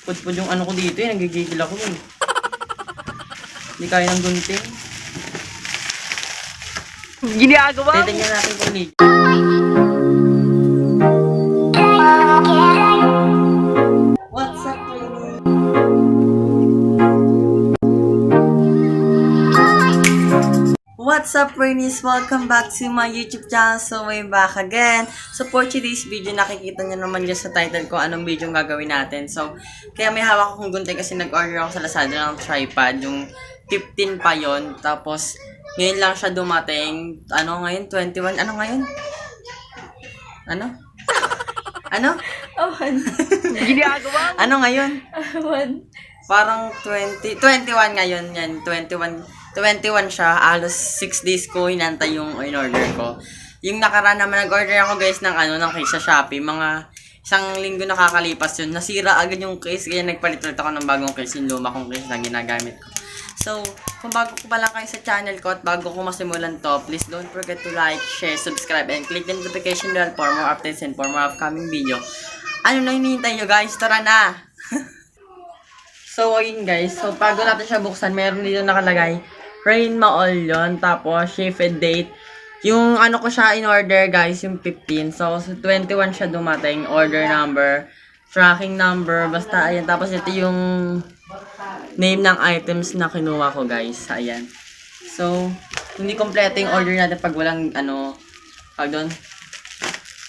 Pudpud yung ano ko dito eh. Nagigigil ako eh. Hindi kaya ng gunting. Ginagawa mo. Titignan natin kung legit. What's up, Queenie? What's up, Queenies? Welcome back to my YouTube channel. So, way back again. So, for today's video, nakikita nyo naman dyan sa title ko anong video yung gagawin natin. So, kaya may hawak akong gunting kasi nag-order ako sa Lazada ng tripod. Yung 15 pa yon. Tapos, ngayon lang siya dumating. Ano ngayon? 21? Ano ngayon? Ano? Ano? Awan. Ginagawa mo. Ano ngayon? Awan. Parang 21 ngayon yan. 21 siya. Alos 6 days ko hinantay yung in-order ko. Yung nakaraan naman, nag-order ako guys ng ng case sa Shopee. Mga isang linggo nakakalipas yun. Nasira agad yung case. Kaya nagpalit ulit ako ng bagong case. Yung luma kong case na ginagamit ko. So, kung bago ko pa lang kayo sa channel ko at bago ko masimulan to, please don't forget to like, share, subscribe, and click the notification bell for more updates and for more upcoming video. Ano na hinihintay nyo guys? Tara na! So, ayun guys. So, bago natin siya buksan, meron dito nakalagay Rain Maol yun. Tapos, shifted date. Yung ano ko siya in order guys, yung 15. So, 21 siya dumating. Order number, tracking number, basta ayan. Tapos, ito yung name ng items na kinuha ko guys. Ayan. So, hindi kompleto yung order natin pag walang pag doon,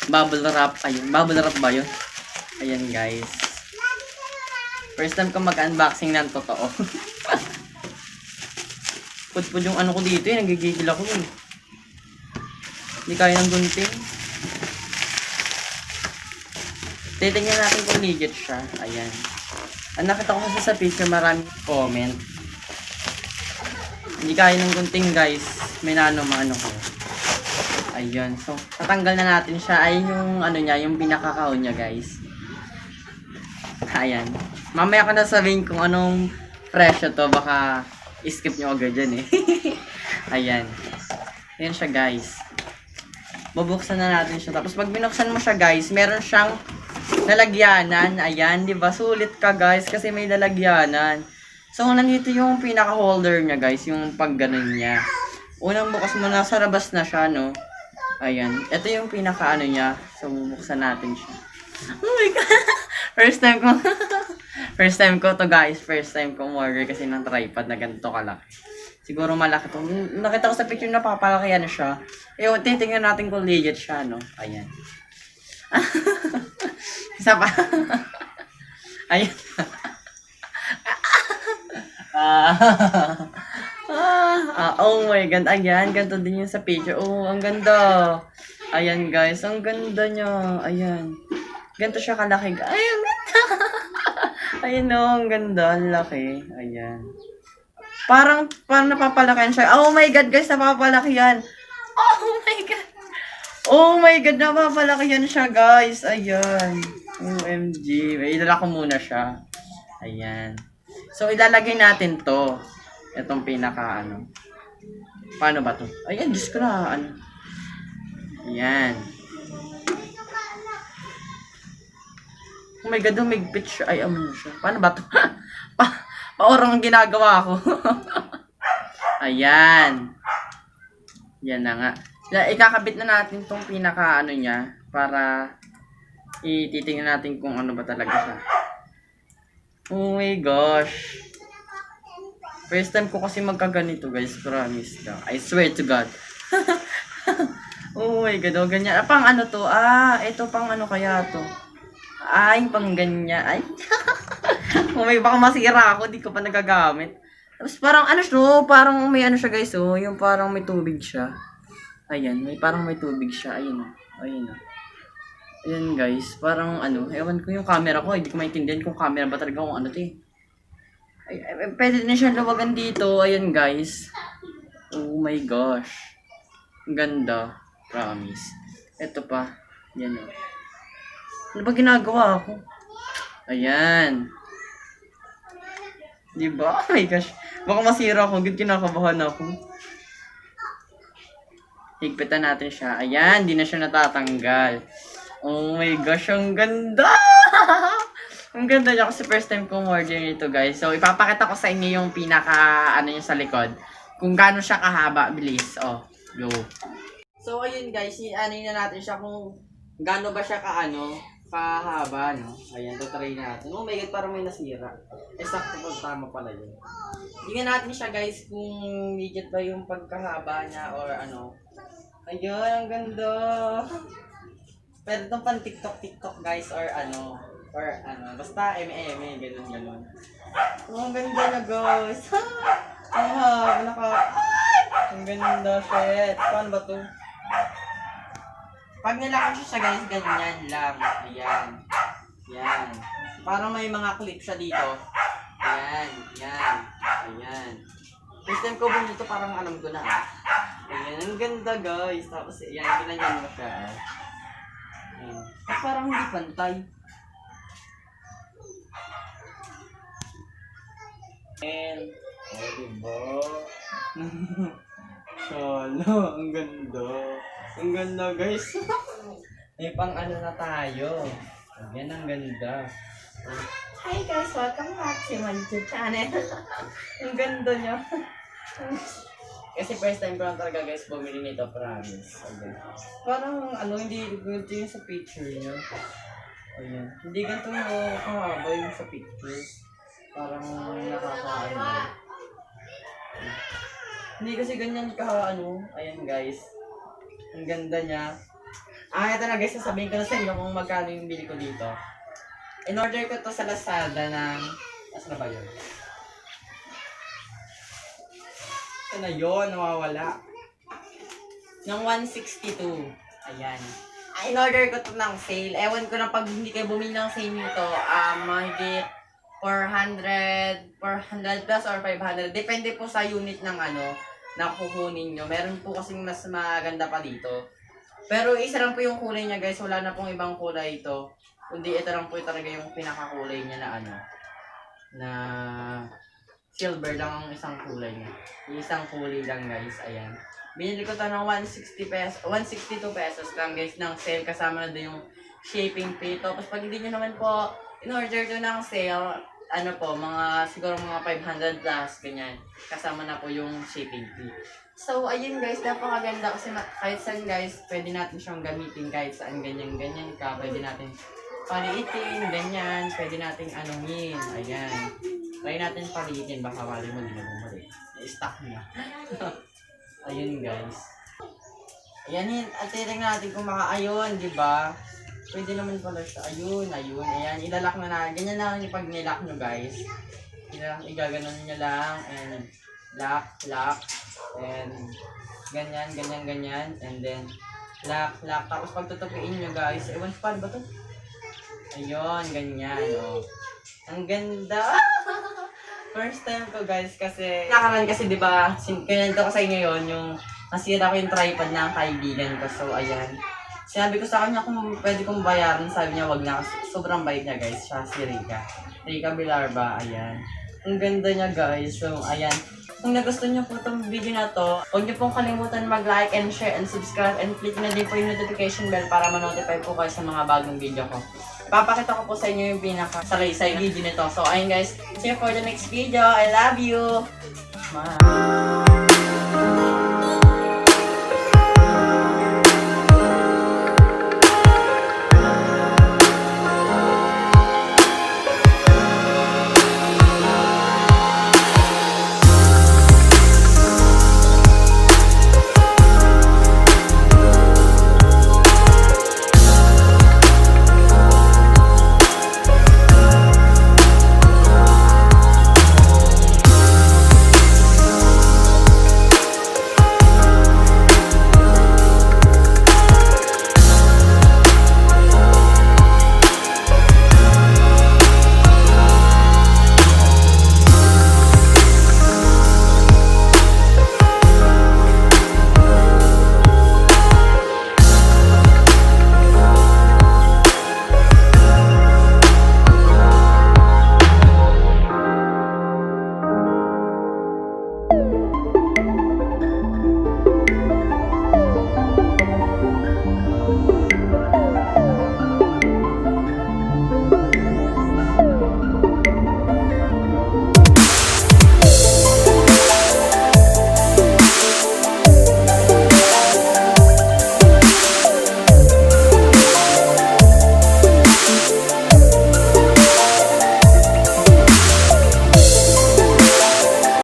bubble wrap. Ayun, bubble wrap ba yun? Ayan guys. First time ko mag-unboxing ng totoo. Pudpud yung ano ko dito eh. Nagigigil ako eh. Hindi kaya ng gunting. Titignan natin kung legit siya. Ayan. Ang nakita ko kasi sa picture, maraming comment. Hindi kaya ng gunting guys. May maano ko. Ayan. So, tatanggal na natin siya. Ay yung niya, yung pinakakahon niya guys. Ayan. Mamaya ko na sabihin kung anong presyo to. Baka skip nyo agad dyan eh. Ayan. Ayan siya guys. Bubuksan na natin siya. Tapos pag binuksan mo siya guys, meron siyang lalagyanan. Ayan, di ba? Sulit ka guys kasi may lalagyanan. So, nandito yung pinaka-holder niya guys. Yung pag-ganon niya. Unang bukas mo, nasa labas na siya, no? Ayan. Ito yung pinaka-ano niya. So, bubuksan natin siya. Oh my God! First time ko to guys. First time ko order kasi ng tripod na ganito kalaki. Siguro malaki to. Nakita ko sa picture na papalakihan na siya. Ewan, titingnan natin kung legit siya, no? Ayan. Isa pa. Ayan. Oh my God. Ayan, ganito din yung sa picture. Oh, ang ganda. Ayan guys, ang ganda niya. Ayan. Ganito siya kalaki. Ay, ang ganda. Ayan o, ang ganda. Ang laki. Ayan. Parang napapalakihan siya. Oh my God, guys, napapalakihan. Oh my God. Oh my God, napapalakihan siya, guys. Ayan. OMG. Idala ko muna siya. Ayan. So, ilalagay natin to. Itong pinaka, Paano ba to? Ayan, Diyos ko na, Ayan. Oh my God, umigpit siya. Ay, siya. Paano ba to? Paorang ginagawa ko. Ayan. Yan na nga. Ikakabit na natin tong pinaka niya para ititingnan natin kung ano ba talaga siya. Oh my gosh. First time ko kasi magkaganito guys. Promise ka. I swear to God. Oh my God. Oh, ganyan. Pang ano to? Ito pang ano kaya to? Ay, pang ganyan. Ay. May baka masira ako, di ko pa nagagamit. Tapos parang parang may siya guys, yung parang may tubig siya. Ayan, parang may tubig siya. Ayun. Ayun. Ayan guys, parang ewan ko yung camera ko, hindi ko maintindihan kung camera ba talaga kung to eh. Ay, pwede na siya luwagan dito. Ayan guys. Oh my gosh. Ang ganda. Promise. Ito pa. Yan o. Ano ba ginagawa ako? Ayan. Diba? Oh my gosh. Baka masira ako. Kinakabahan ako. Higpitan natin siya. Ayan. Di na siya natatanggal. Oh my gosh. Ang ganda! Ang ganda niya kasi first time kong order nito guys. So, ipapakita ko sa inyo yung pinaka, ano yung sa likod. Kung gaano siya kahaba, bilis. Oh, go. So, ayun guys, ano na natin siya kung gaano ba siya kahaba, no? Ayan, tutry natin. Oh my god, parang may nasira. Sakto pag tama pala yun. Tingnan natin siya guys kung legit ba yung pagkahaba niya or ano. Ayun, ang ganda. Pwede itong pan TikTok guys or ano. Basta M&M, ganun. Oh, ang ganda na guys. Ang ganda, shit. Paano ba to? Pag nilakad siya guys, ganyan lang. Ayan. Yan. Parang may mga clip siya dito. Ayan. First time ko bumili ito, parang alam ko na. Ayan, ang ganda guys. Tapos, ayan, ginanyan mo siya. Ayan. Parang hindi pantay. And, diba? Solo, ang ganda. Ang ganda guys. May pang ano na tayo. Ayan, ang ganda. Hi guys, welcome back to my YouTube channel. Ang ganda niya. Kasi first time ko lang talaga guys bumili nito, promise. Okay. Parang hindi ganito yung sa picture niya. Ayan. Hindi ganito yung kahaba yung sa picture. Parang nakakaano. Hindi kasi ganyan ayan guys. Ang ganda niya. Ito na guys, sasabihin ko na sa inyo kung magkano yung bili ko dito. In-order ko to sa Lazada ng... Asa na ba yun? Ito na yun, nawawala. Ng 162. Ayan. In-order ko to ng sale. Ewan ko na pag hindi kayo bumili ng sale nito, mahigit 400 plus or 500. Depende po sa unit ng na kukunin nyo. Meron po kasing mas maganda pa dito. Pero isa lang po yung kulay niya guys. Wala na pong ibang kulay ito. Kundi ito lang po talaga yung pinakakulay niya na na silver lang ang isang kulay niya. Isang kulay lang guys. Ayan. Binili ko ito ng 162 pesos lang guys ng sale. Kasama na doon yung shipping fee. Tapos pag hindi nyo naman po in-order to ng sale, siguro mga 500 plus, ganyan. Kasama na po yung shipping fee. So, ayun guys, napakaganda kasi kahit saan guys, pwede natin siyang gamitin kahit saan ganyan ka. Pwede natin paliitin, ganyan. Pwede natin anuhin, ayan. Try natin paliitin, baka wala mo din na bumalik. I-stock niya. Ayun guys. Ayan, at tiring natin kung ayun, di ba? Pwede naman pala siya. Ayun. Ayan, ilalak na. Ganyan lang yung pag nilak nyo guys. Igaganon nyo lang. And lock. And ganyan. And then lock. Tapos pag tutupiin nyo guys. Ewan ko paano ba to? Ayun, ganyan. Oh. Ang ganda. First time ko guys kasi nakaran kasi diba, kinento ko sa inyo yun, yung nasira ko yung tripod ng kaibigan ko. So ayan. Sinabi ko sa kanya kung pwede kong bayaran, sabi niya wag na kasi sobrang bait niya guys, siya si Rica Bilarba, ayan. Ang ganda niya guys, so ayan. Kung nagustuhan niyo po itong video na to, huwag niyo pong kalimutan mag-like and share and subscribe and click na din po yung notification bell para ma-notify po kayo sa mga bagong video ko. Papakita ko po sa inyo yung pinaka-salaysay video nito. So ayun guys, see you for the next video. I love you! Bye!